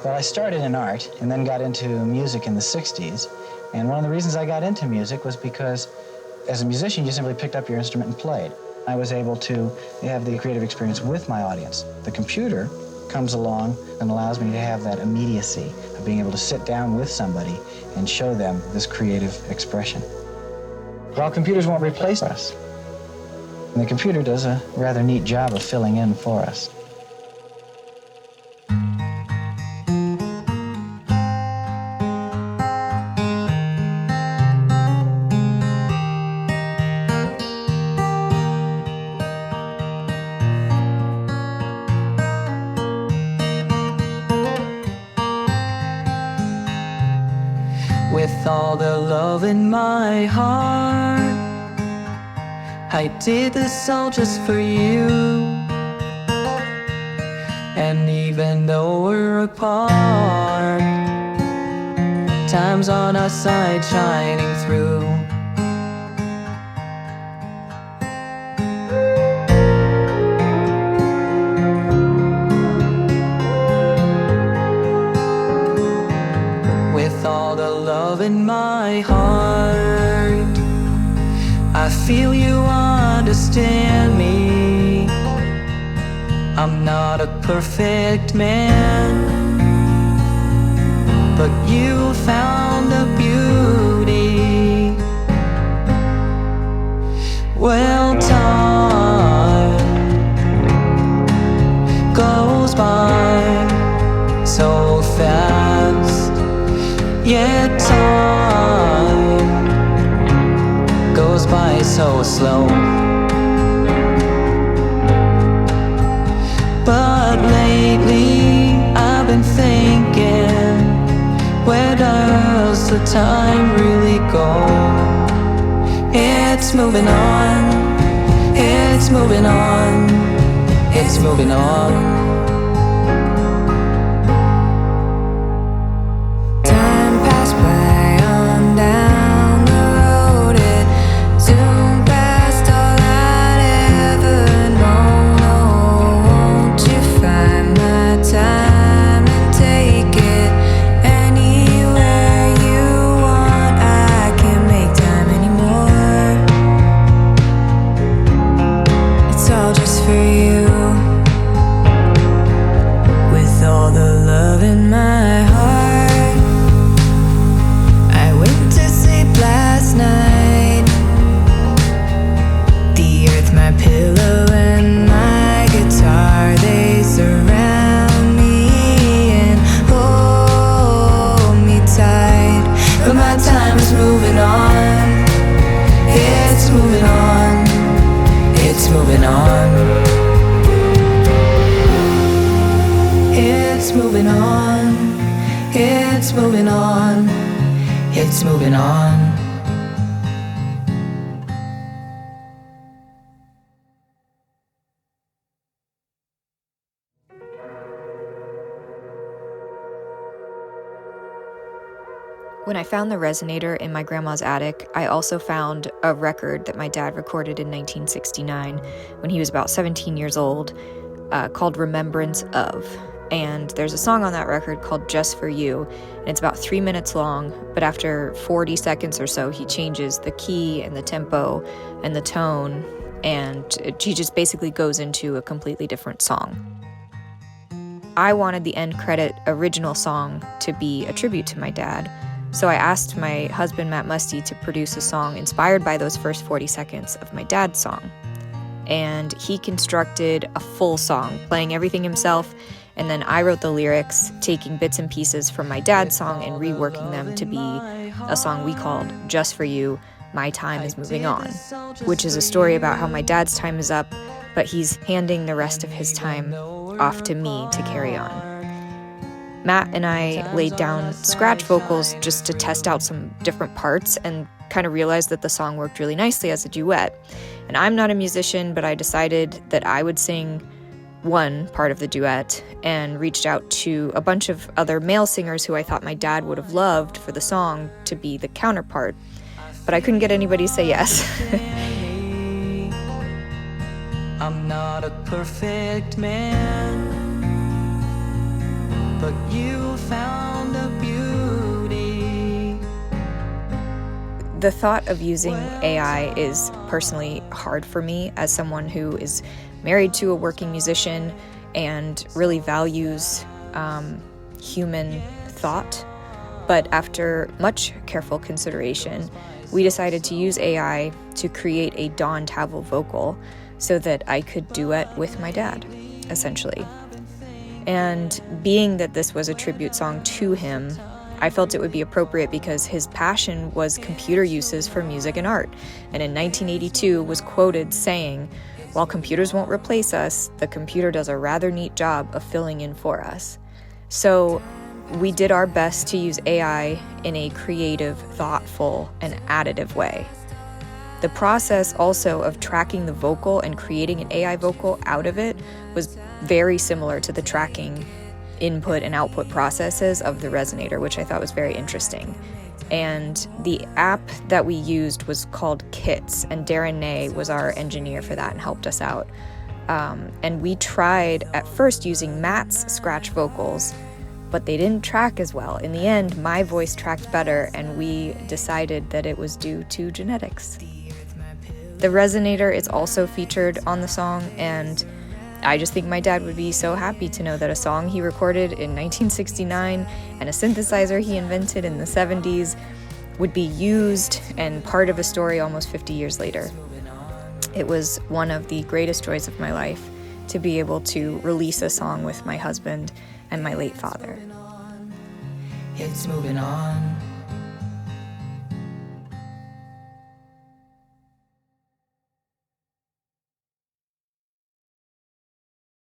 Well, I started in art and then got into music in the 60s. And one of the reasons I got into music was because as a musician, you simply picked up your instrument and played. I was able to have the creative experience with my audience. The computer comes along and allows me to have that immediacy of being able to sit down with somebody and show them this creative expression. Well, computers won't replace us. And the computer does a rather neat job of filling in for us. With all the love in my heart, I did this all just for you. And even though we're apart, time's on our side shining through. With all the love in my heart, I feel you understand me. I'm not a perfect man, but you found the beauty. Well, time goes by so fast, yet time goes by so slow. But lately I've been thinking, where does the time really go? It's moving on, it's moving on, it's moving on. It's moving on. When I found the resonator in my grandma's attic, I also found a record that my dad recorded in 1969 when he was about 17 years old, called Remembrance Of. And there's a song on that record called Just For You, and it's about 3 minutes long, but after 40 seconds or so, he changes the key and the tempo and the tone, and he just basically goes into a completely different song. I wanted the end credit original song to be a tribute to my dad, so I asked my husband, Matt Musty, to produce a song inspired by those first 40 seconds of my dad's song. And he constructed a full song, playing everything himself. And then I wrote the lyrics, taking bits and pieces from my dad's song and reworking them to be a song we called Just For You, My Time Is Moving On, which is a story about how my dad's time is up, but he's handing the rest of his time off to me to carry on. Matt and I laid down scratch vocals just to test out some different parts and kind of realized that the song worked really nicely as a duet. And I'm not a musician, but I decided that I would sing one part of the duet and reached out to a bunch of other male singers who I thought my dad would have loved for the song to be the counterpart, but I couldn't get anybody to say yes. I'm not a perfect man, but you found the beauty. The thought of using AI is personally hard for me as someone who is married to a working musician and really values human thought. But after much careful consideration, we decided to use AI to create a Don Tavel vocal so that I could duet with my dad, essentially. And being that this was a tribute song to him, I felt it would be appropriate because his passion was computer uses for music and art. And in 1982 was quoted saying, "While computers won't replace us, the computer does a rather neat job of filling in for us." So we did our best to use AI in a creative, thoughtful, and additive way. The process also of tracking the vocal and creating an AI vocal out of it was very similar to the tracking input and output processes of the resonator, which I thought was very interesting. And the app that we used was called Kits, and Deren Ney was our engineer for that and helped us out. And we tried at first using Matt's scratch vocals, but they didn't track as well. In the end, my voice tracked better, and we decided that it was due to genetics. The resonator is also featured on the song, and I just think my dad would be so happy to know that a song he recorded in 1969 and a synthesizer he invented in the 70s would be used and part of a story almost 50 years later. It was one of the greatest joys of my life to be able to release a song with my husband and my late father. It's moving on.